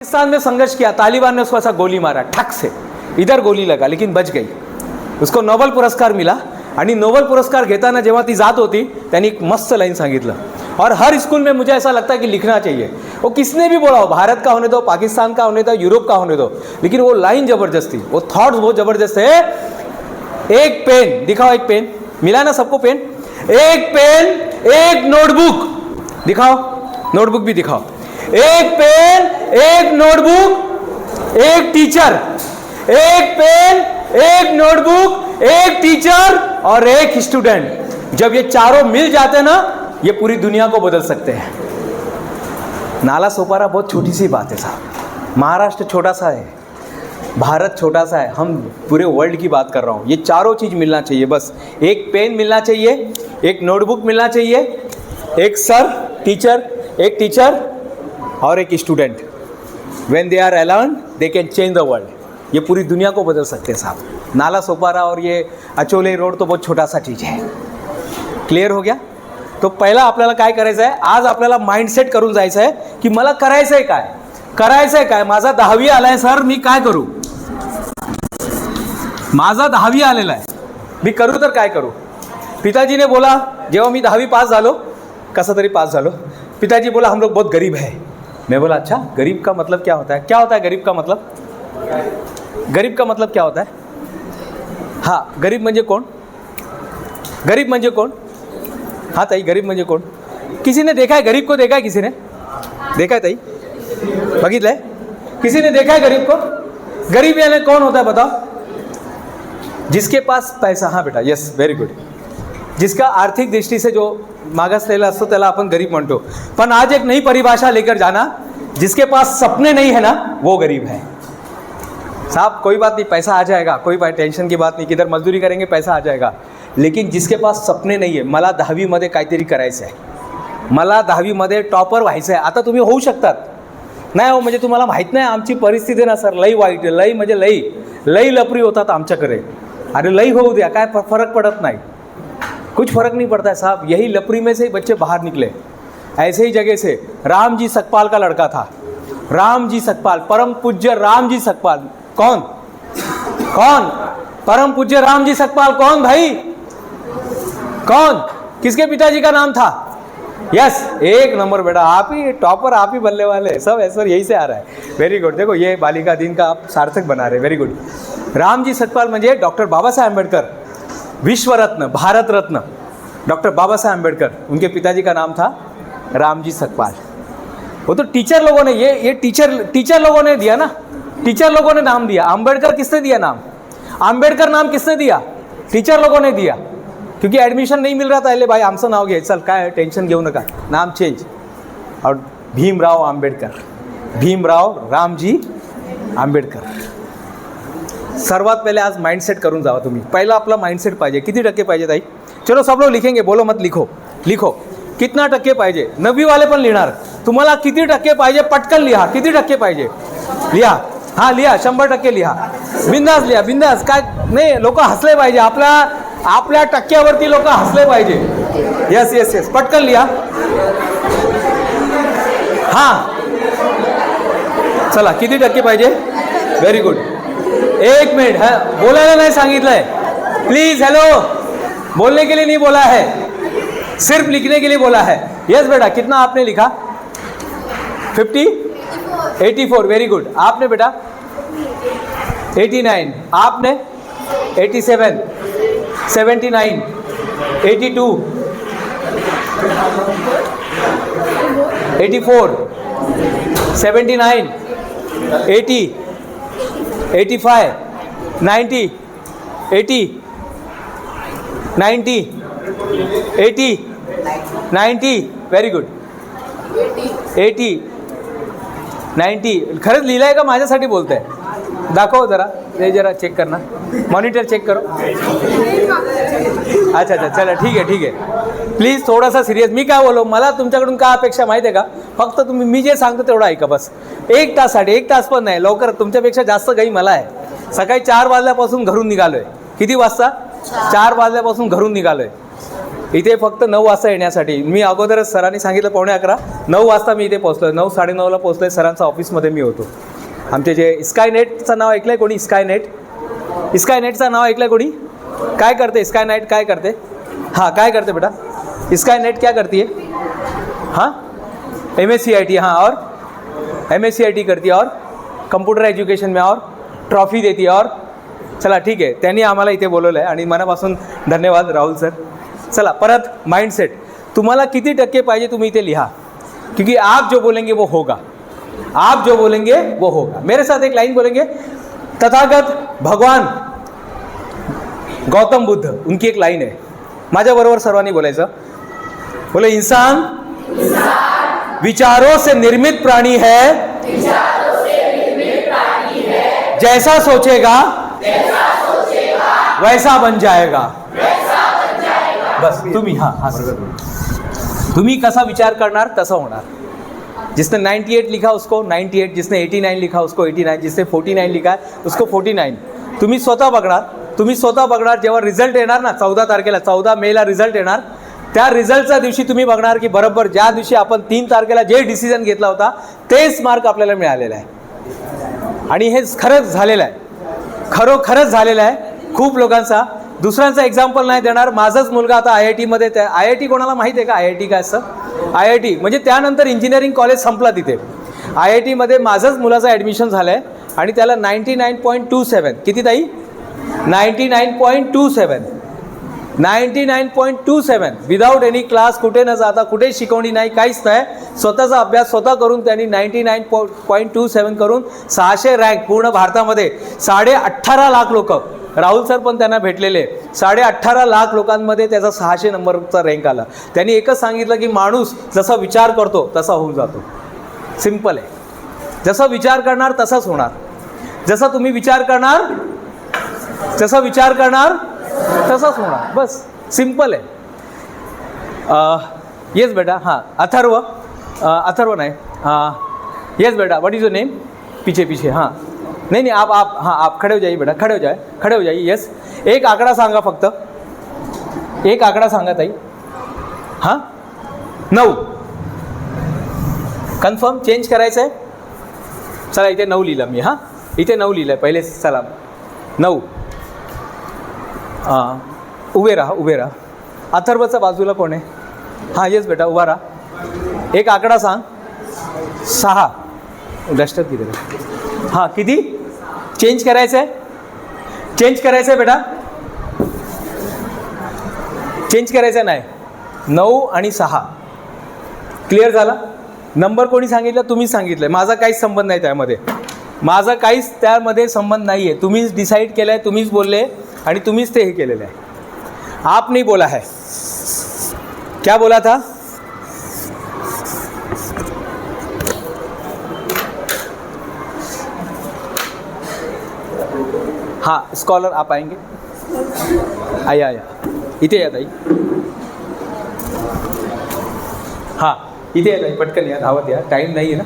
पाकिस्तान में संघर्ष किया, तालिबान ने उसको ऐसा गोली मारा ठक से, इधर गोली लगा लेकिन बच गई. उसको नोबेल पुरस्कार मिला. आणि नोबेल पुरस्कार घेताना जेव्हा ती जात होती त्यांनी एक मस्त लाइन सांगितलं. और हर स्कूल में मुझे ऐसा लगता है कि लिखना चाहिए. वो किसने भी बोला हो, भारत का होने दो, पाकिस्तान का होने दो, यूरोप का होने दो, लेकिन वो लाइन जबरदस्त थी, वो थॉट्स बहुत जबरदस्त है. एक पेन दिखाओ, एक पेन मिला ना सबको पेन. एक पेन, एक नोटबुक दिखाओ, नोटबुक भी दिखाओ. एक पेन, एक नोटबुक, एक टीचर. एक पेन, एक नोटबुक, एक टीचर और एक स्टूडेंट. जब ये चारों मिल जाते ना, ये पूरी दुनिया को बदल सकते हैं. नाला सोपारा बहुत छोटी सी बात है साहब. महाराष्ट्र छोटा सा है, भारत छोटा सा है, हम पूरे वर्ल्ड की बात कर रहा हूँ. ये चारों चीज़ मिलना चाहिए. बस एक पेन मिलना चाहिए, एक नोटबुक मिलना चाहिए, एक सर टीचर, एक टीचर और एक student. When they are allowed they can change the world. ये पूरी दुनिया को बदल सकते हैं साहब. नाला सोपारा और ये अचोले रोड तो बहुत छोटा सा चीज़ है. क्लियर हो गया. तो पहिला आपल्याला काय करायचं आहे, आज आपल्याला माइंडसेट करून जायचं आहे की मला करायचं आहे काय, करायचं आहे काय. माझा 10वी आलाय सर, मी काय करू. माझा 10वी आलेला आहे, मी करू तर काय करू. पिताजीने बोला, जेव्हा मी 10वी पास झालो, कसा तरी पास झालो, पिताजी बोला हम लोग बहुत गरीब है. मैं बोला अच्छा, गरीब का मतलब क्या होता है. क्या होता है गरीब का मतलब, गरीब का मतलब क्या होता है. हाँ, गरीब म्हणजे कोण, गरीब म्हणजे कोण. हाँ ताई, गरीब म्हणजे कोण. किसी ने देखा है गरीब को, देखा है किसी ने, देखा है ताई, बघितलंय किसी ने देखा है गरीब को. गरीब यानी कौन होता है बताओ. जिसके पास पैसा. हाँ बेटा, यस व्हेरी गुड. जिसका आर्थिक दृष्टि से जो मागासलेला असतो त्याला आपण गरीब म्हणतो. पण आज एक नई परिभाषा लेकर जाना, जिसके पास सपने नहीं है ना वो गरीब है साहब. कोई बात नहीं, पैसा आ जाएगा, कोई टेंशन की बात नहीं, किधर मजदूरी करेंगे पैसा आ जाएगा. लेकिन जिसके पास सपने नाही आहे, मला 10वीमध्ये काहीतरी करायचं आहे, मला 10वीमध्ये टॉपर व्हायचं आहे. आता तुम्ही होऊ शकतात, नाही हो म्हणजे तुम्हाला माहीत नाही आमची परिस्थिती ना सर, लई वाईट, लई म्हणजे लई लई लपरी होतात आमच्याकडे. अरे लई होऊ द्या, काय फरक पडत नाही, कुछ फर्क नहीं पड़ता है साहब. यही लपरी में से बच्चे बाहर निकले. ऐसे ही जगह से राम जी सकपाल का लड़का था, राम जी सकपाल, परम पूज्य राम जी सकपाल. कौन कौन परम पूज्य राम जी सकपाल कौन भाई, कौन, किसके पिताजी का नाम था. यस, एक नंबर बेटा, आप ही टॉपर, आप ही बल्ले वाले सब ऐसा यही से आ रहा है. Very good. देखो ये बालिका दिन का आप सार्थक बना रहे. Very good. राम जी सकपाल म्हणजे डॉक्टर बाबा साहेब आंबेडकर, विश्व रत्न, भारत रत्न डॉक्टर बाबा साहेब आंबेडकर, उनके पिताजी का नाम था रामजी सकपाल. वो तो टीचर लोगों ने, ये टीचर लोगों ने दिया ना, टीचर लोगों ने नाम दिया. आंबेडकर किसने दिया नाम, आंबेडकर नाम किसने दिया, टीचर लोगों ने दिया. क्योंकि एडमिशन नहीं मिल रहा था, अरे भाई आमचं नाव घे, चल काय टेन्शन घेऊ नका, नाम चेंज. और भीमराव आंबेडकर, भीमराव रामजी आंबेडकर. सर्वात पहले आज माइंडसेट करून जावा तुम्ही. पहिला आपला माइंडसेट पाहिजे. किती टक्के पाहिजे ताई. चलो सब लोग लिखेंगे, बोलो मत, लिखो लिखो. कितना टक्के पाहिजे. 9वी वाले पण लिहिणार. तुम्हाला किती टक्के पाहिजे पटकन लिहा. किती टक्के पाहिजे लिहा. हां लिहा, 100% लिहा. बिंदास लिहा, बिंदास. काय नाही, लोक हसले पाहिजे, आपल्या टक्क्यावरती लोक हसले पाहिजे. यस यस यस, पटकन लिहा. हां चला, किती टक्के पाहिजे. Very good. एक मिनट, है बोलायला नहीं सांगितलंय प्लीज. हेलो, बोलने के लिए नहीं बोला है, सिर्फ लिखने के लिए बोला है. यस बेटा, कितना आपने लिखा. 50, 84. Very good. आपने बेटा 89, आपने 87, 79, 82, 84, 79, 80, 85, 90, 80, 90, 80, 90. Very good. 80, 90. खरंच लिहिलं आहे का माझ्यासाठी बोलत आहे. दाखव जरा, हे जरा चेक करना, मॉनिटर चेक करो. अच्छा अच्छा, चला ठीक आहे ठीक आहे. प्लीज थोडासा सिरियस. मी काय बोलो, मला तुमच्याकडून काय अपेक्षा माहिती आहे का, फक्त तुम्ही मी जे सांगतो तेवढं ऐका बस. 1 तासासाठी, 1 तास पण नाही, लवकर. तुमच्यापेक्षा जास्त घाई मला आहे. सकाळी 4 वाजल्यापासून घरून निघालोय. किती वाजता. 4 वाजल्यापासून घरून निघालोय. इथे फक्त 9 वाजता येण्यासाठी. मी अगोदरच सरांनी सांगितलं 9:45, 9 वाजता मी इथे पोहोचलो. 9, 9:30ला पोहोचलो. सरांच्या ऑफिसमध्ये मी होतो. आमचे जे स्कायनेटचं नाव ऐकलं आहे कोणी? स्कायनेटचं नाव ऐकलं आहे कोणी? काय करते स्कायनेट? काय करते? हाँ, काय करते बेटा स्कायनेट? क्या करती है? हाँ, MSCIT. हाँ, और MSCIT करती है, और कंप्यूटर एज्युकेशन में, और ट्रॉफी देती है. और चला ठीक आहे, त्यांनी आम्हाला इथे बोलवलं आहे आणि मनापासून धन्यवाद राहुल सर. चला परत माइंडसेट. तुम्हाला किती टक्के पाहिजे तुम्ही इथे लिहा, क्योंकि आप जो बोलेंगे वो होगा. आप जो बोलेंगे वो होगा. मेरे साथ एक लाइन बोलेंगे. तथागत भगवान गौतम बुद्ध, उनकी एक लाइन है, माझ्याबरोबर सर्वांनी बोलायचं. बोले, इंसान विचारों से निर्मित प्राणी है, जैसा सोचेगा वैसा बन जाएगा. बस तुम्ही तुम्ही कसा विचार करणार तसा होणार. जिसने 98 लिखा उसको 98, जिसने 89 लिखा उसको 89, जिसने 49 लिखा है उसको 49. तुम्ही स्वतः बघणार. जेव्हा रिझल्ट येणार ना 14 तारखेला, 14 मेला रिझल्ट येणार, त्या रिझल्टच्या दिवशी तुम्ही बघणार की बरोबर ज्या दिवशी आपण 3 तारखेला जे डिसिजन घेतला होता तेच मार्क आपल्याला मिळालेला आहे. आणि हे खरंच झालेलं आहे, खरोखरच झालेलं आहे. खूप लोकांचा, दुसऱ्यांचा एक्झाम्पल नाही देणार. माझाच मुलगा आता IIT मध्ये, IIT कोणाला माहिती आहे का? IIT काय असतं? IIT म्हणजे त्यानंतर इंजिनिअरिंग कॉलेज संपला तिथे. IIT मध्ये माझंच मुलाचं ॲडमिशन झालं आहे आणि त्याला 99.27. किती ताई? 99.27 विदाउट एनी क्लास, कुठे न जाता, कुठे शिकवणी नाही, काहीच नाही. स्वतःचा अभ्यास स्वतः करून त्यांनी 99.27 करून 600 रँक पूर्ण भारतामध्ये. 18.5 लाख लोक, राहुल सर पण त्यांना भेटलेले, 18.5 लाख लोकांमध्ये त्याचा 600 नंबरचा रँक आला. त्यांनी एकच सांगितलं की माणूस जसा विचार करतो तसा होऊन जातो. सिम्पल आहे. जसं विचार करणार तसंच होणार. जसं तुम्ही विचार करणार तसंच होणार. बस सिम्पल आहे. येस बेटा. हाँ, अथर्व नाही. येस बेटा, व्हाट इज योर नेम? पीछे. हाँ, नहीं आप खड़े हो जाइए बेटा, खड़े हो जाइए. यस, एक आकडा सांगा, फक्त एक आकडा सांगा ताई. हां, 9 कन्फर्म चेंज करायचं आहे. चला इथे 9 लिहिलं मी. हां, इथे 9 लिहिलं आहे पहिले. चला 9. उभे राहा. अथर्वच्या बाजूला कोण आहे? हां, येस बेटा, उभा राहा. एक आकडा सांग. 6 डस्टर किती? हां, किती चेंज करायचं आहे? बेटा, चेंज करायचं नाही. 9 आणि 6 क्लिअर झाला. नंबर कोणी सांगितलं? तुम्हीच सांगितलं. माझा काहीच संबंध नाही त्यामध्ये. संबंध नाही आहे. तुम्हीच डिसाईड केलं आहे, तुम्हीच बोलले आणि तुम्हीच ते हे केलेलं आहे. आप नहीं बोला है. क्या बोला था? हाँ, स्कॉलर आप आएंगे. आया इथे या ताई. हाँ, इथे या ताई, पटकन या, धावत या. टाइम नहीं है ना,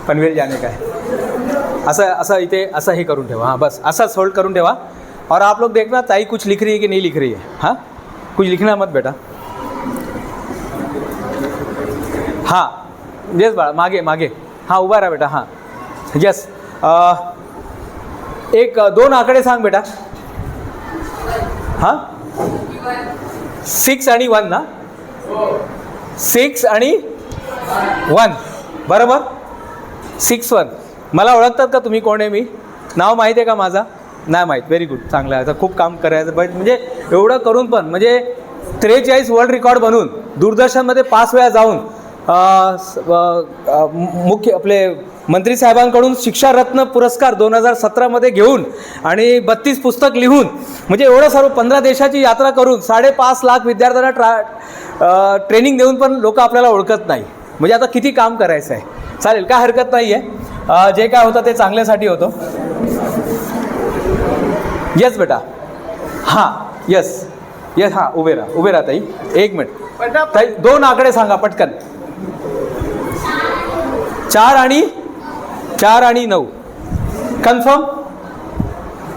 पनवेल जाने का है. असं इथे असं हे करून ठेवा. हाँ, बस असं होल्ड करून ठेवा. और आप लोग देखना ताई कुछ लिख रही है कि नहीं लिख रही है. हाँ, कुछ लिखना मत बेटा. हाँ, यस बाळा, मागे. हाँ, उभा रहा बेटा. हाँ, यस. 2 आकडे सांग बेटा. हां, 6 आणि 1 ना? 6 आणि 1 बरोबर. 6-1. मला ओळखतात का तुम्ही? कोण आहे मी? नाव माहीत आहे का माझा? नाही माहीत. व्हेरी गुड, चांगलं आहे. आता खूप काम करायचं म्हणजे एवढं करून पण म्हणजे 43 वर्ल्ड रेकॉर्ड बनवून दूरदर्शनमध्ये 5 वेळा जाऊन मुख्य आपले मंत्री साहेबांकडून शिक्षा रत्न पुरस्कार 2017 घेऊन आणि 32 पुस्तक लिहून म्हणजे एवढं सर्व 15 देशाची यात्रा करून 5.5 लाख विद्यार्थ्यांना ट्रेनिंग देऊन पण लोक आपल्याला ओळखत नाही. म्हणजे आता किती काम करायचं आहे. चालेल, काय हरकत नाही आहे. जे काय होतं ते चांगल्यासाठी होतं. येस बेटा. हां, येस. हां, उभे राहा ताई. 1 मिनिट ताई. 2 आकडे सांगा पटकन. 4 आणि 9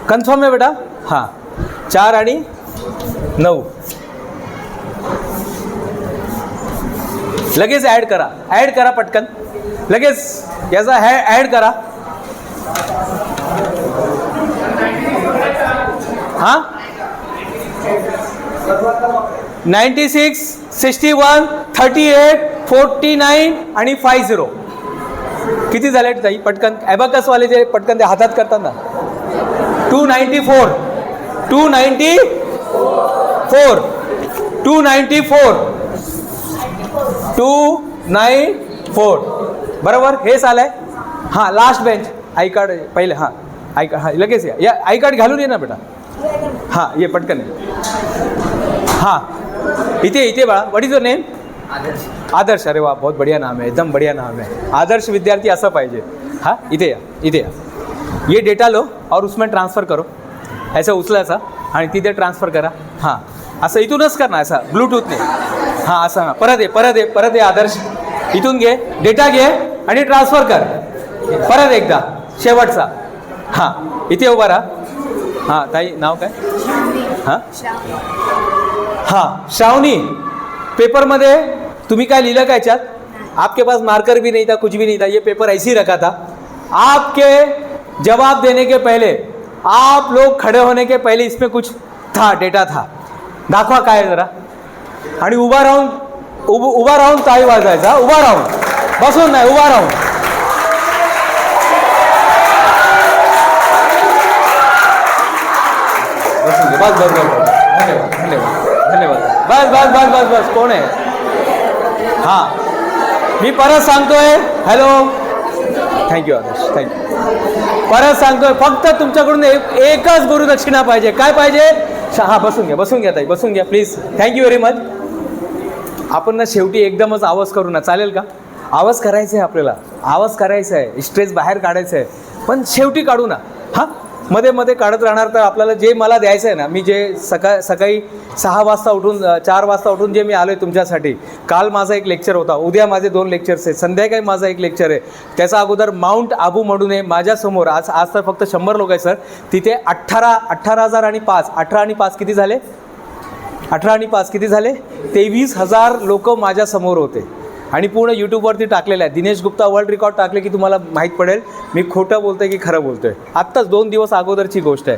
कन्फर्म आहे बेटा. हां, 4 आणि 9. लगेच ॲड करा पटकन, लगेच याचा ॲड करा. हां 96, 61, 38, 49 आणि 50. किती झाले ताई पटकन? ॲबॅकसवाले जे पटकन ते हातात करतात ना. 294, 294 बरोबर. हेच आलंय. हां लास्ट बेंच आय कार्ड पहिले. हां आय कार्ड, हां लगेच या आय कार्ड घालून ये ना बेटा. हां ये पटकन. हां इथे बाळा. What is your name? Adarsh. अरे वा, बहुत बढ़िया नाम है, एकदम बढ़िया नाम है. आदर्श विद्यार्थी असं पाहिजे. हाँ इथे या. ये डेटा लो और उसमें ट्रांसफ़र करो. ऐसा उचलायचा आणि तिथे ट्रान्सफर करा. हां असं इथूनच कर ना, असा ब्लूटूथने. हां असं. हां परत ये आदर्श. इथून घे डेटा घे आणि ट्रान्सफर कर परत एकदा शेवटचा. हां इथे उभा राहा. हां ताई नाव काय? हां श्रावणी. पेपरमध्ये तुम्ही काय लिहिलं का याच्यात? आपके पास मार्कर भी नहीं था, कुछ भी नहीं था, ये पेपर ऐसे ही रखा था. आपके जवाब देने के पहले, आप लोग खड़े होने के पहले इसमें कुछ था, डेटा था. दाखवा काय जरा. आणि उभा राहून ताळी वाजवायचा. उभा राहून, बसून नाही, उभा राहून. बस धन्यवाद. कोण आहे? हां मी परत सांगतोय. हॅलो, थँक्यू आदर्श, थँक्यू. परत सांगतोय, फक्त तुमच्याकडून एकच गुरुदक्षिणा पाहिजे. काय पाहिजे? हां बसून घ्या ताई, बसून घ्या प्लीज. Thank you very much. आपण ना शेवटी एकदमच आवाज करू ना, चालेल का? आवाज करायचा आहे आपल्याला, आवाज करायचा आहे, स्ट्रेस बाहेर काढायचं आहे, पण शेवटी काढू ना. हां मध्ये काढत राहणार तर आपल्याला जे मला द्यायचं आहे ना, मी जे सकाळी 6 वाजता उठून 4 वाजता उठून जे मी आलो आहे तुमच्यासाठी. काल माझा एक लेक्चर होता, उद्या माझे 2 लेक्चर्स आहेत, संध्याकाळी माझा एक लेक्चर आहे. त्याचा अगोदर माउंट आबू म्हणून आहे माझ्यासमोर. आज तर फक्त 100 लोक आहे सर तिथे. 18,000 आणि 5, 18 आणि 5 किती झाले? 18 आणि 5 किती झाले? 23,000 लोक माझ्यासमोर होते. आणि पूर्ण यूट्यूबवरती टाकलेलं आहे. दिनेश गुप्ता वर्ल्ड रेकॉर्ड टाकले की तुम्हाला माहीत पडेल मी खोटं बोलतोय की खरं बोलतोय. आत्ताच 2 दिवस अगोदरची गोष्ट आहे.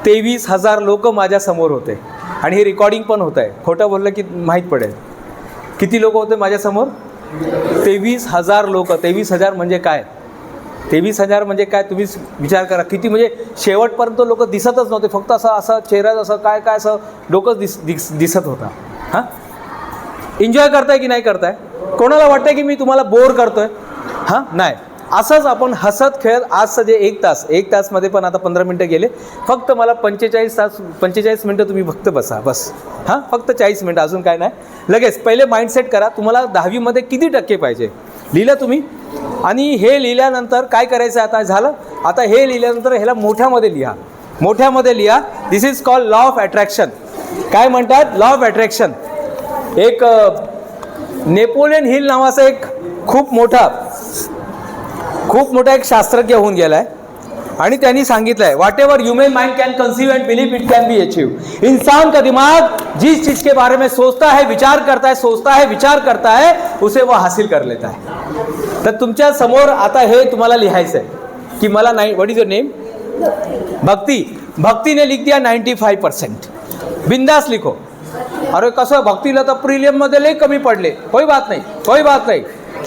23,000 लोक माझ्यासमोर होते आणि हे रेकॉर्डिंग पण होत आहे. खोटं बोललं की माहीत पडेल. किती लोक होते माझ्यासमोर? 23,000 लोक. 23,000 म्हणजे काय? 23,000 म्हणजे काय? तुम्ही विचार करा किती. म्हणजे शेवटपर्यंत लोक दिसतच नव्हते, फक्त असं चेहरा असं काय असं डोकं दिसत होता. हां एन्जॉय करताय की नाही करताय? कोणाला वाटतं की मी तुम्हाला बोर करतोय? हां नाही. असंच आपण हसत खेळत आजचं जे 1 तासमध्ये पण आता 15 मिनटं गेले. फक्त मला 45 मिनटं तुम्ही फक्त बसा बस. हां फक्त 40 मिनटं, अजून काय नाही. लगेच पहिले माइंडसेट करा. तुम्हाला 10वीमध्ये किती टक्के पाहिजे लिहिलं तुम्ही. आणि हे लिहिल्यानंतर काय करायचं आता झालं. आता हे लिहिल्यानंतर ह्याला मोठ्यामध्ये लिहा. This is called law of attraction. काय म्हणतात? Law of attraction. एक नेपोलियन हिल नावाचा एक खूप मोठा एक शास्त्रज्ञ होऊन गेला आहे आणि त्यांनी सांगितलं आहे what ever human mind can conceive end believe it can be achieve. इंसान का दिमाग जिस चीज के बारे में सोचता है, विचार करता है, उसे वो हासिल कर लेता है. तर तुमच्या समोर आता हे तुम्हाला लिहायचं आहे की मला नाही. What is your name? भक्तीने लिख दिया 95%. बिंदास लिखो. अरे कसं भक्तीला तर प्रीलियममध्ये लई कमी पडले. कोई बात नहीं,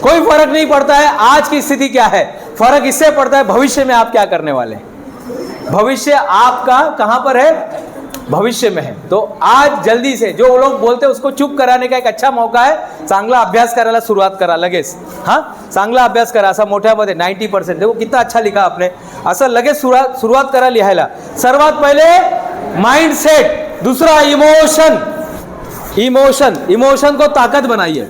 कोई फर्क नहीं पड़ता है. आज की स्थिति क्या है, फर्क इससे पड़ता है भविष्य में आप क्या करने वाले. भविष्य आपका कहाँ पर है? भविष्य में है. तो आज जल्दी से जो लोग बोलते हैं उसको चुप कराने का एक अच्छा मौका है. चांगला अभ्यास करायला सुरुवात करा लगेच. हां चांगला अभ्यास करा. असा मोठ्यामध्ये 90%. देखो कितना अच्छा लिखा आपने. असं लगेच सुरुवात करा लिहायला. सर्वात पहिले माइंडसेट, दूसरा इमोशन को ताकत बनाइए.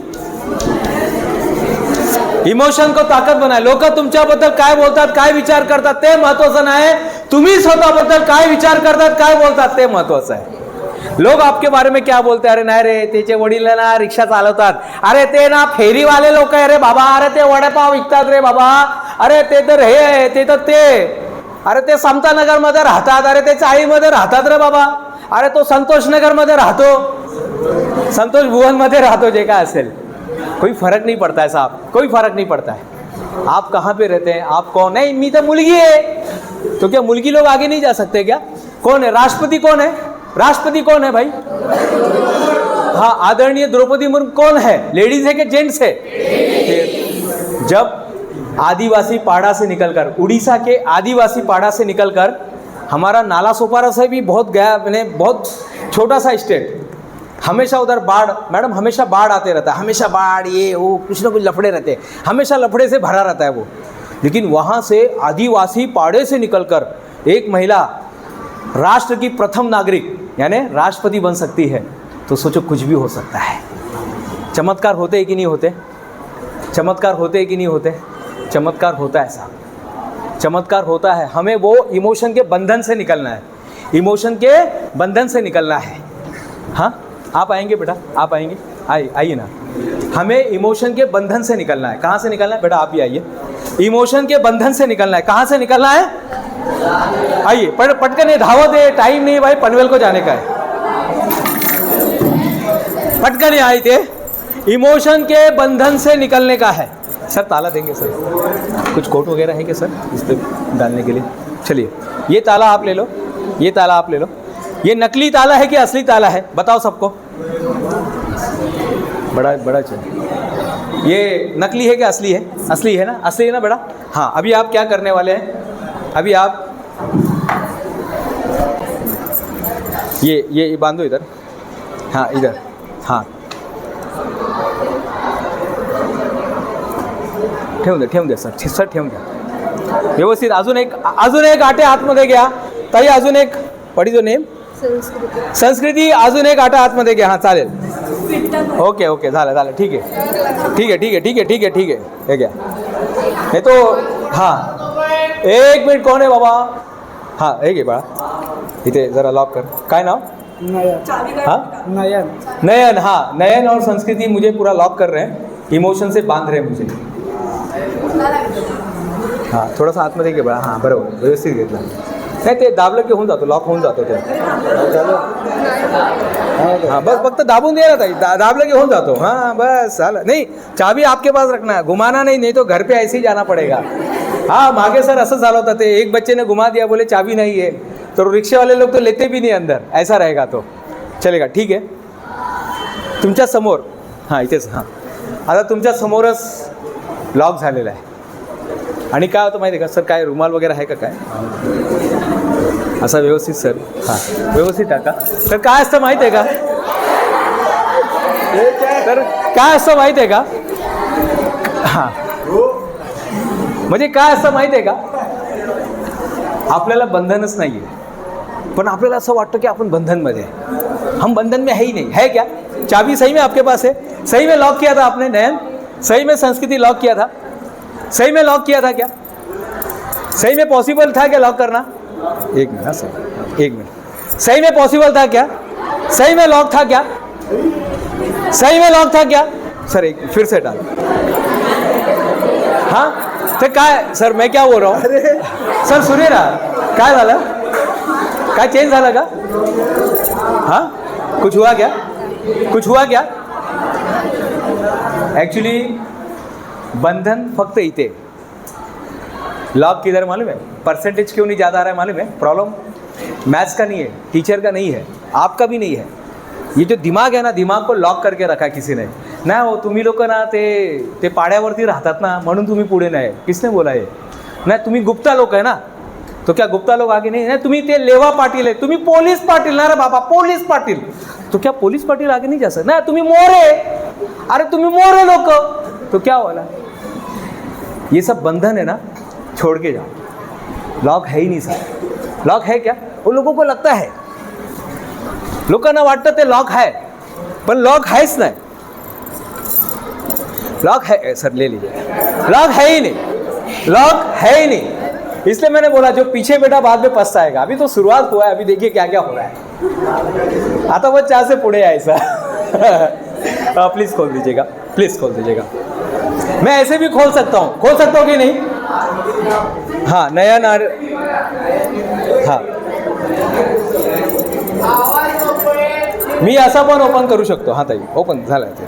लोक तुमच्याबद्दल काय बोलतात, काय विचार करतात ते महत्त्वाचं नाही. तुम्ही स्वतःबद्दल काय विचार करतात, काय बोलतात ते महत्त्वाचं आहे. लोग आपके बारे में क्या बोलते हैं? अरे नाही रे, त्याचे वडील ना रिक्षा चालवतात. अरे ते ना फेरीवाले लोक आहे रे बाबा. अरे ते वडापाव विकतात रे बाबा. अरे ते तर हे आहे, ते तर ते. अरे ते समतानगरमध्ये राहतात. अरे ते चाळीमध्ये राहतात रे बाबा. अरे तो संतोषनगरमध्ये राहतो, संतोष भुवनमध्ये राहतो, जे काय असेल. कोई फर्क नहीं पड़ता है साहब, कोई फर्क नहीं पड़ता है। आप कहाँ पे रहते हैं, आप कौन है, मी तो मुलगी है, तो क्या मुलगी लोग आगे नहीं जा सकते क्या? कौन है राष्ट्रपति, कौन है राष्ट्रपति, कौन है भाई? हाँ, आदरणीय द्रौपदी मुर्मू कौन है, लेडीज है कि जेंट्स है? जब आदिवासी पाड़ा से निकलकर, उड़ीसा के आदिवासी पाड़ा से निकलकर, हमारा नाला सोपारा से भी बहुत गया, मैंने बहुत छोटा सा स्टेट, हमेशा उधर बाढ़, मैडम हमेशा बाढ़ आते रहता है, हमेशा बाढ़, ये वो कुछ ना कुछ लफड़े रहते हैं, हमेशा लफड़े से भरा रहता है वो। लेकिन वहाँ से आदिवासी पाड़े से निकलकर एक महिला राष्ट्र की प्रथम नागरिक यानी राष्ट्रपति बन सकती है, तो सोचो कुछ भी हो सकता है। चमत्कार होते हैं कि नहीं होते? चमत्कार होते हैं कि नहीं होते? चमत्कार होता है साहब, चमत्कार होता है। हमें वो इमोशन के बंधन से निकलना है, इमोशन के बंधन से निकलना है। हाँ, आप आएंगे बेटा, आप आएंगे, आइए ना। हमें इमोशन के बंधन से निकलना है। कहाँ से निकलना है बेटा? आप ही आइए। इमोशन के बंधन से निकलना है। कहाँ से निकलना है? आइए, पटकन ये धावत है, टाइम नहीं है भाई, पनवेल को जाने का है। पटकन आए थे, इमोशन के बंधन से निकलने का है। सर ताला देंगे सर? कुछ कोट वगैरह है क्या सर इस पर डालने के लिए? चलिए, ये ताला आप ले लो, ये ताला आप ले लो। ये नकली ताला है कि असली ताला है, बताओ सबको। बड़ा बड़ा चाहिए। ये नकली है कि असली है? असली है ना, असली है ना बेटा? हाँ, अभी आप क्या करने वाले हैं? अभी आप ये बांधो इधर, हाँ इधर, हाँ ठेवून द्या सर ठेवून द्या व्यवस्थित। अजून एक आटे आतमध्ये घ्या ताई, अजून एक पडी जो नेम संस्कृती, अजून एक आटा आतमध्ये घ्या। हाँ चालेल, ओके झालं ठीक आहे हे घ्या। हे तो हाँ, एक मिनिट, कोण आहे बाबा? हाँ हे घे बाळा, इथे जरा लॉक कर। काय नाव? हाँ नयन। हाँ नयन और संस्कृति मुझे पूरा लॉक कर रहे हैं, इमोशन से बांध रहे हैं मुझे। हाँ थोडासा आतमध्ये घे बाळा, हाँ बरोबर, व्यवस्थित घेतला। नाही ते दाबलं की होऊन जातो, लॉक होऊन जातो ते। हाँ बस फक्त दाबून दे ना ताई, दाबलं की होऊन जातो। हाँ बस झालं। नहीं, चाबी आपके पास रखना है, घुमाना नहीं तो घर पे ऐसे ही जाना पड़ेगा। हाँ मागे सर असं झालं होतं, ते एक बच्चे ने घुमा दिया, बोले चाबी नहीं है, तो रिक्शे वाले लोग तो लेते भी नहीं अंदर, ऐसा रहेगा तो चलेगा। ठीक है, तुमच्या समोर, हाँ इथेच, हाँ आता तुमच्या समोरच लॉक झालेला आहे। आणि काय होतं माहिती आहे का सर, काय रुमाल वगैरे आहे का काय? असा व्यवस्थित सर, हां व्यवस्थित टाका। तर काय असतं माहिती आहे का? तर काय असतं माहिती आहे का? हां म्हणजे काय असतं माहिती आहे का? आपल्याला बंधनच नाही आहे, पण आपल्याला असं वाटतं की आपण बंधनमध्ये आहे। हम बंधन में है ही नहीं, है क्या? चाबी सही में आपके पास है? सही में लॉक किया था आपने नयन? सही में संस्कृति लॉक किया था? सही में लॉक किया था क्या? सही में पॉसिबल था क्या लॉक करना? एक मिनट सर, एक मिनट, सही में पॉसिबल था क्या? सही में लॉक था क्या? सही में लॉक था क्या सर? एक फिर से डाल। हाँ तो काय सर, मैं क्या बोल रहा हूँ सर, सुनिए ना, काय झालं? काय चेंज झालं का? हाँ कुछ हुआ क्या? कुछ हुआ क्या? एक्चुअली बंधन फक्त इथे, लॉक किधर मालूम है? परसेंटेज क्यों नहीं ज़्यादा आ रहा है मालूम है? प्रॉब्लम मैथ्स का नहीं है, टीचर का नहीं है, आपका भी नहीं है। ये जो दिमाग है ना, दिमाग को लॉक करके रखा किसी ने। नाही हो, तुम्ही लोक ना ते पाड्यावरती राहतात ना, म्हणून तुम्ही पुढे नाही। किसने बोला ये? नाही तुम्ही गुप्ता लोक है ना, तो क्या गुप्ता लोग आगे नहीं है? तुम्ही ते लेवा पाटील है, तुम्ही पोलीस पाटील ना रे बाबा, पोलीस पाटील, तो क्या पुलिस पाटील आगे नहीं जा सकते? ना तुम्ही मोरे, अरे तुम्ही मोरे लोक, तो क्या वाला? ये सब बंधन है ना, छोड़ के जाओ। लॉक है ही नहीं सर, लॉक है क्या? वो लोगों को लगता है, लोकांना वाटतं ते लॉक है, पण लॉक हैच नाही। लॉक है सर, ले लीजिए, लॉक है ही नहीं, लॉक है ही नहीं। इसलिए मैंने बोला जो पीछे बेटा बाद में पछताएगा। अभी तो शुरुआत हुआ है, अभी देखिए क्या क्या हो रहा है। आता वो 4 से पुढे आयसा। प्लीज खोल दीजिएगा, प्लीज खोल दीजिएगा। मैं ऐसे भी खोल सकता हूँ कि नहीं? हाँ नयन, हाँ मी असा पण ओपन करू शकतो. हां ताई, ओपन झालं ते.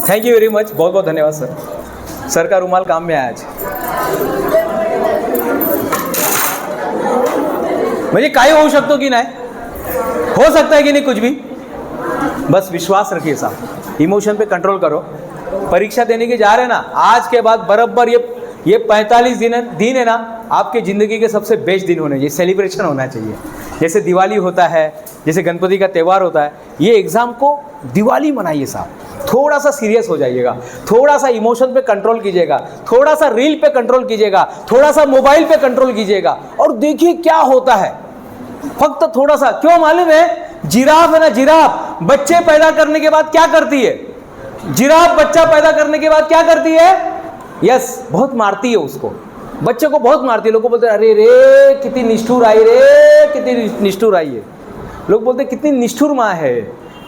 थँक्यू व्हेरी मच, बहुत बहुत धन्यवाद सर. सर का रुमाल काम में आया आज. म्हणजे काही होऊ शकतो की नाही, हो सकता है कि नहीं कुछ भी. बस विश्वास रखिए साहब, इमोशन पे कंट्रोल करो. परीक्षा देने के जा रहे हैं ना, आज के बाद बराबर ये 45 दिन है ना, आपके ज़िंदगी के सबसे बेस्ट दिन होने चाहिए. सेलिब्रेशन होना चाहिए. जैसे दिवाली होता है, जैसे गणपति का त्यौहार होता है, ये एग्ज़ाम को दिवाली मनाइए साहब. थोड़ा सा सीरियस हो जाइएगा, थोड़ा सा इमोशन पे कंट्रोल कीजिएगा, थोड़ा सा रील पे कंट्रोल कीजिएगा, थोड़ा सा मोबाइल पे कंट्रोल कीजिएगा और देखिए क्या होता है. फक्त थोड़ा सा. क्यों मालूम है? जिराफ है ना, जिराफ बच्चे पैदा करने के बाद क्या करती है? जिराफ बच्चा पैदा करने के बाद क्या करती है? यस, बहुत मारती है उसको, बच्चे को बहुत मारती है. लोग बोलते हैं अरे रे कितनी निष्ठुर आई रे, कितनी निष्ठुर आई है. लोग बोलते हैं कितनी निष्ठुर माँ है,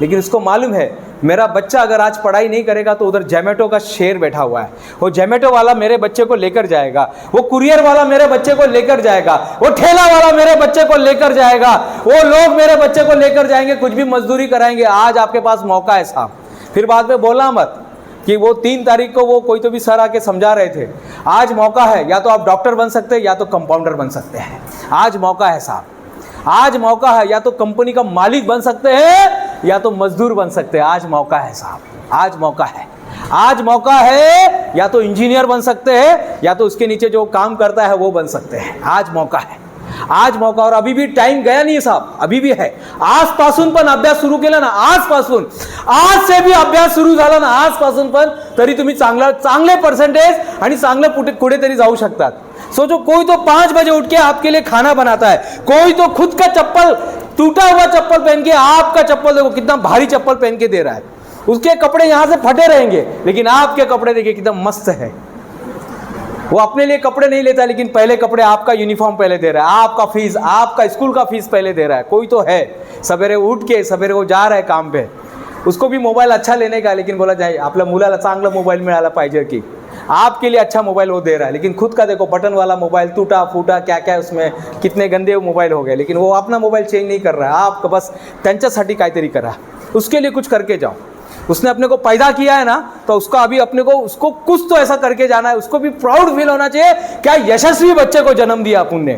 लेकिन उसको मालूम है मेरा बच्चा अगर आज पढ़ाई नहीं करेगा तो उधर जोमेटो का शेर बैठा हुआ है, वो जोमेटो वाला मेरे बच्चे को लेकर जाएगा, वो कुरियर वाला मेरे बच्चे को लेकर जाएगा, वो ठेला वाला मेरे बच्चे को लेकर जाएगा, वो लोग मेरे बच्चे को लेकर जाएंगे, कुछ भी मजदूरी कराएंगे. आज आपके पास मौका है साहब. फिर बाद में बोला मत कि वो 3 तारीख को वो कोई तो भी सर आके समझा रहे थे. आज मौका है, या तो आप डॉक्टर बन सकते हैं या तो कंपाउंडर बन सकते हैं. आज मौका है साहब, आज मौका है. या तो कंपनी का मालिक बन सकते हैं या तो मजदूर बन सकते हैं. आज मौका है साहब, आज मौका है, आज मौका है. या तो इंजीनियर बन सकते हैं या तो उसके नीचे जो काम करता है वो बन सकते हैं. आज मौका है, आज मौका. और अभी भी टाइम गया नाही साहब, अभी भी है. आजपासून पण अभ्यास सुरू केला ना, आजपासून, आज से भी अभ्यास सुरू झाला ना आजपासून पण, तरी तुम्ही चांगले पर्सेंटेज आणि चांगले कुठेतरी जाऊ शकतात. सोचो, कोई तो 5 बजे उठ के आपके लिए खाना बनाता है, कोई तो खुद का चप्पल, टूटा हुआ चप्पल पहन के, आपका चप्पल देखो कितना भारी चप्पल पहन के दे रहा है. उसके कपड़े यहां से फटे रहेंगे, लेकिन आपके कपड़े देखिए कितना मस्त है. वो अपने लिए कपड़े नहीं लेता, लेकिन पहले कपड़े आपका यूनिफॉर्म पहले दे रहा है, आपका फीस, आपका स्कूल का फीस पहले दे रहा है. कोई तो है सवेरे उठ के सवेरे वो जा रहा है काम पे, उसको भी मोबाईल अच्छा लेने का, लेकिन बोला जाए आपल्या मुलाला चांगला मोबाईल मिळाला पाहिजे की, आपके लिए अच्छा मोबाइल वो दे रहा है, लेकिन खुद का देखो बटन वाला मोबाइल, टूटा फूटा क्या क्या उसमें कितने गंदे मोबाइल हो गए, लेकिन वो अपना मोबाइल चेंज नहीं कर रहा है. आपको बस त्यांच्यासाठी काहीतरी करा, उसके लिए कुछ करके जाओ. उसने अपने को पैदा किया है ना, तो उसको अभी अपने को उसको कुछ तो ऐसा करके जाना है. उसको भी प्राउड फील होना चाहिए, क्या यशस्वी बच्चे को जन्म दिया अपन ने,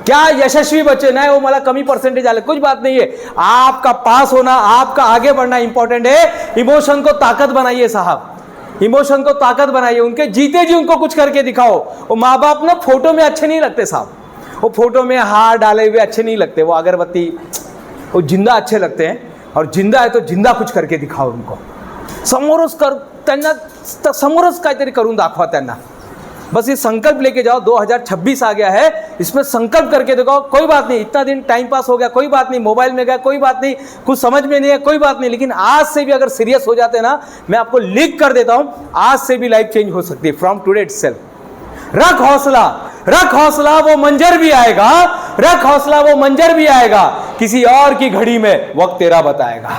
क्या यशस्वी बच्चे. नहीं वो मला कमी परसेंटेज आले, कुछ बात नहीं है. आपका पास होना, आपका आगे बढ़ना इंपॉर्टेंट है. इमोशन को ताकत बनाइए साहब, इमोशन को ताकत बनाइए. उनके जीते जी उनको कुछ करके दिखाओ. वो माँ बाप ना फोटो में अच्छे नहीं लगते साहब, वो फोटो में हार डाले हुए अच्छे नहीं लगते, वो अगरबत्ती, वो जिंदा अच्छे लगते हैं. और जिंदा है तो जिंदा कुछ करके दिखाओ उनको. समोरच कर त्यांना, समोरच काहीतरी करून दाखवा त्यांना. बस ये संकल्प लेके जाओ. 2026 आ गया है, इसमें संकल्प करके देखो. कोई बात नहीं, इतना दिन टाइम पास हो गया, कोई बात नहीं, मोबाइल में गया, कोई बात नहीं, कुछ समझ में नहीं है, कोई बात नहीं, लेकिन आज से भी अगर सीरियस हो जाते ना, मैं आपको लिख कर देता हूं, आज से भी लाइफ चेंज हो सकती है. From today itself. रख हौसला, रख हौसला, वो मंजर भी आएगा. रख हौसला, वो मंजर भी आएगा. किसी और की घड़ी में वक्त तेरा बताएगा,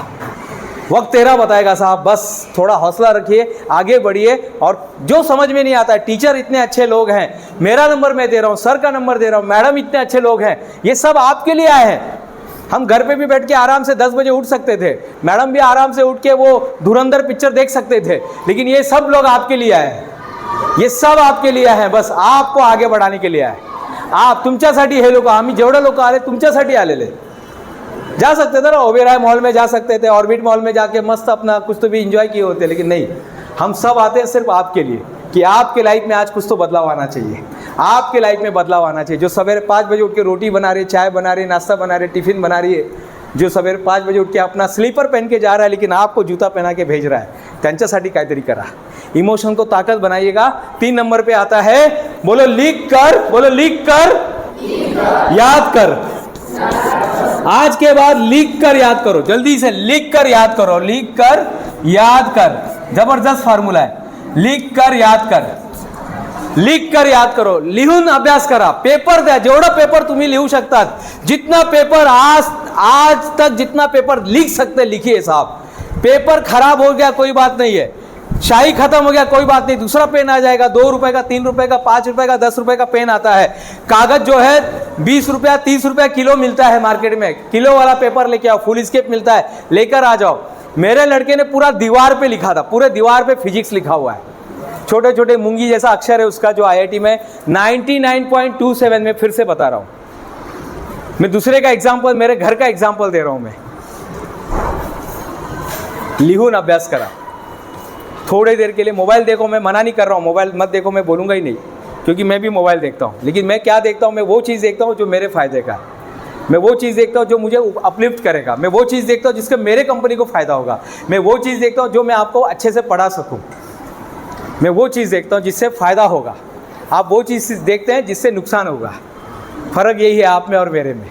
वक्त तेरा बताएगा साहब. बस थोड़ा हौसला रखिए, आगे बढ़िए. और जो समझ में नहीं आता है, टीचर इतने अच्छे लोग हैं, मेरा नंबर मैं दे रहा हूँ, सर का नंबर दे रहा हूँ, मैडम इतने अच्छे लोग हैं, ये सब आपके लिए आए हैं. हम घर पे भी बैठ के आराम से 10 बजे उठ सकते थे, मैडम भी आराम से उठ के वो धुरंधर पिक्चर देख सकते थे, लेकिन ये सब लोग आपके लिए आए हैं, ये सब आपके लिए है. बस आपको आगे बढ़ाने के लिए आहे. आप तुमच्यासाठी हे लोक, आम्ही जेवढे लोक आले तुमच्यासाठी आलेले. जा सकते थे ना, ओबेरॉय मॉल में जा सकते थे, ऑर्बिट मॉल में जाके मस्त अपना कुछ तो भी एंजॉय किए होते, लेकिन नहीं, हम सब आते हैं सिर्फ आपके लिए, कि आपके लाइफ में आज कुछ तो बदलाव आना चाहिए. आपके लाइफ में बदलाव आना चाहिए. जो सवेरे 5 बजे उठ के रोटी बना रही है, चाय बना रही है, नाश्ता बना रही है, टिफिन बना रही है, जो सवेरे 5 बजे उठ के अपना स्लीपर पहन के जा रहा है, लेकिन आपको जूता पहना के भेज रहा है, त्यांच्यासाठी काहीतरी करा. इमोशन को ताकत बनाइएगा. 3 नंबर पे आता है, बोलो लिख कर, बोलो लिख कर, याद कर. आज के बाद लिख कर याद करो, जल्दी से लिख कर याद करो, लिख कर याद कर. जबरदस्त फॉर्मूला है. लिख कर याद कर, लिख कर याद करो. लिहून अभ्यास करा, पेपर द्या, जेवढा पेपर तुम्ही लिहू शकतात, जितना पेपर आज तक जितना पेपर लिख सकते लिखिए साहब. पेपर खराब हो गया कोई बात नहीं है, शाही खत्म हो गया, कोई बात नहीं, दूसरा पेन आ जाएगा। 2 रुपए का, 3 रुपए का, 5 रुपए का, 10 रुपए का पेन आता है। कागज जो है 20 रुपया 30 रुपया किलो मिलता है मार्केट में। किलो वाला पेपर लेके आओ, फुल स्केप मिलता है, लेकर आ जाओ। मेरे लड़के ने पूरा दीवार पे लिखा था, पूरे दीवार पे फिजिक्स लिखा हुआ है, छोटे छोटे मूंगी जैसा अक्षर है उसका, जो IIT में 99.27 में, फिर से बता रहा हूं मैं, दूसरे का एग्जाम्पल, मेरे घर का एग्जाम्पल दे रहा हूं मैं। लिहून अभ्यास करा थोड़ी देर के लिए। मोबाइल देखो, मैं मना नहीं कर रहा हूँ, मोबाइल मत देखो, मैं बोलूँगा ही नहीं, क्योंकि मैं भी मोबाइल देखता हूँ। लेकिन मैं क्या देखता हूँ, मैं वो चीज़ देखता हूँ जो मेरे फ़ायदे का है, मैं वो चीज़ देखता हूँ जो मुझे अपलिफ्ट करेगा, मैं वो चीज़ देखता हूँ जिससे मेरे कंपनी को फ़ायदा होगा, मैं वो चीज़ देखता हूँ जो मैं आपको अच्छे से पढ़ा सकूँ, मैं वो चीज़ देखता हूँ जिससे फ़ायदा होगा। आप वो चीज़ देखते हैं जिससे नुकसान होगा। फ़र्क यही है आप में और मेरे में।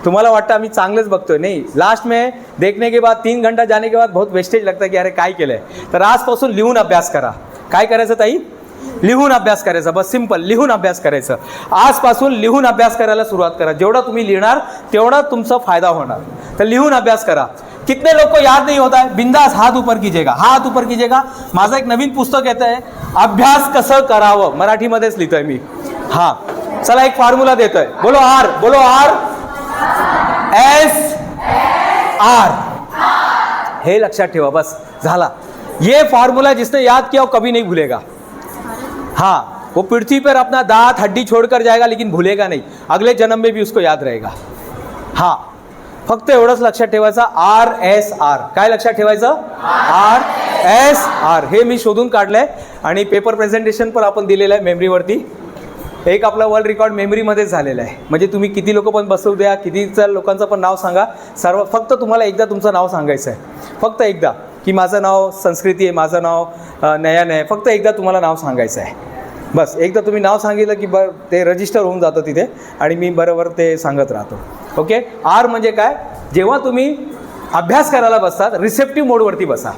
तुम्हाला वाटतं आम्ही चांगलंच बघतोय, नहीं, लास्ट में देखने के बाद 3 घंटा जाने के बाद बहुत वेस्टेज लगता है की अरे काय केलंय। तर आजपासून लिहून अभ्यास करा। काय करायचं ताई? लिहून अभ्यास करायचा, बस सिंपल, लिहून अभ्यास करायचं। आजपासून लिहून अभ्यास करायला सुरुवात करा। जेवढा तुम्ही लिहिणार तेवढा तुमचा फायदा होणार। तर लिहून अभ्यास करा। कितने लोग को याद नहीं होता है? बिंदास हाथ ऊपर कीजिएगा, हाथ ऊपर कीजिएगा। माझं एक नवीन पुस्तक येतं आहे, अभ्यास कसं करावं, मराठीमध्येच लिहितोय मी। हां, चला एक फॉर्म्युला देतोय, बोलो आर, बोलो आर, SR, हे लक्षात ठेवा, बस झाला। ये फार्मूला जिसने याद किया वो कभी नहीं भूलेगा। हाँ, वो पृथ्वी पर अपना दांत हड्डी छोड़कर जाएगा लेकिन भूलेगा नहीं, अगले जन्म में भी उसको याद रहेगा। हाँ, फक्त एवढंच लक्षात ठेवायचं, RSR। काय लक्षात ठेवायचं? RSR हे मी शोधून काढलंय आणि पेपर प्रेझेंटेशन पण आपण दिलेलं आहे मेमरीवरती। एक आपला वर्ल्ड रेकॉर्ड मेमरीमध्येच झालेला आहे, म्हणजे तुम्ही किती लोक पण बसवू द्या, कितीच्या लोकांचं पण नाव सांगा, सर्व फक्त तुम्हाला एकदा तुमचं नाव सांगायचं आहे, फक्त एकदा, की माझं नाव संस्कृती आहे, माझं नाव नयन आहे, फक्त एकदा तुम्हाला नाव सांगायचं आहे। बस एकदा तुम्ही नाव सांगितलं की ते रजिस्टर होऊन जातं तिथे आणि मी बरोबर ते सांगत राहतो। ओके, आर म्हणजे काय? जेव्हा तुम्ही अभ्यास करायला बसतात रिसेप्टिव्ह मोडवरती बसा।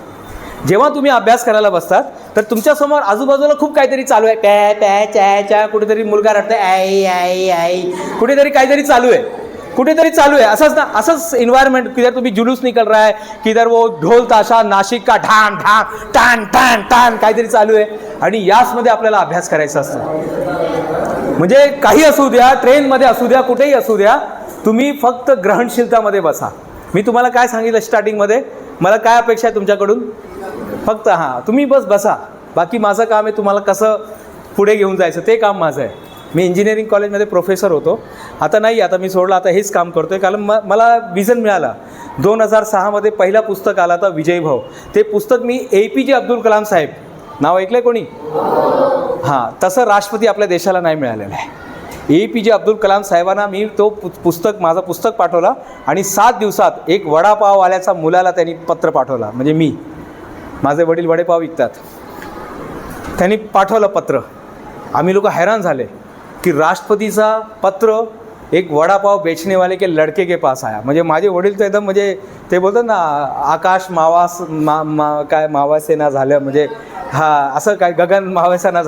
जेव्हा तुम्ही अभ्यास करायला बसतात तर तुमच्यासमोर आजूबाजूला खूप काहीतरी चालू आहे, पॅ पॅ च्या च्या, कुठेतरी मुलगा रडतोय, आई आई आई, कुठेतरी काहीतरी चालू आहे, कुठेतरी चालू आहे। असंच ना, असंच एन्वायरमेंट, किधर तुम्ही जुलूस निकल रहा है, किधर वो ढोल ताशा नाशिक का ढाम ढाम टान टान टान काहीतरी चालू आहे, आणि याचमध्ये आपल्याला अभ्यास करायचा असतो। म्हणजे काही असू द्या, ट्रेनमध्ये असू द्या, कुठेही असू द्या, तुम्ही फक्त ग्रहणशीलतामध्ये बसा। मी तुम्हाला काय सांगितलं स्टार्टिंगमध्ये, मला काय अपेक्षा आहे तुमच्याकडून? फक्त हां, तुम्ही बस बसा, बाकी माझं काम आहे तुम्हाला कसं पुढे घेऊन जायचं, ते काम माझं आहे। मी इंजिनिअरिंग कॉलेजमध्ये प्रोफेसर होतो, आता नाही, आता मी सोडलं, आता हेच काम करतो आहे, कारण मला विजन मिळाला। 2006मध्ये पहिला पुस्तक आला होता विजयभाऊ, ते पुस्तक मी APJ अब्दुल कलाम साहेब, नाव ऐकलंय कोणी? हां, तसं राष्ट्रपती आपल्या देशाला नाही मिळालेलं आहे। APJ अब्दुल कलाम साहेबांना मी तो पुस्तक, माझं पुस्तक पाठवला, आणि 7 दिवसात एक वडापाववाल्याचा मुलाला त्यांनी पत्र पाठवला, म्हणजे मी, माझे वडील वडेपाव विकतात, त्यांनी पाठवलं पत्र। आम्ही लोक हैरान झाले की राष्ट्रपतीचा पत्र एक वडापाव बेचने वाले के लड़के के पास आया। म्हणजे माझे वडील तर एकदम, म्हणजे ते बोलतात ना, आकाश मावास काय मावासे ना झालं, म्हणजे हा असं काय गगन मावासा ना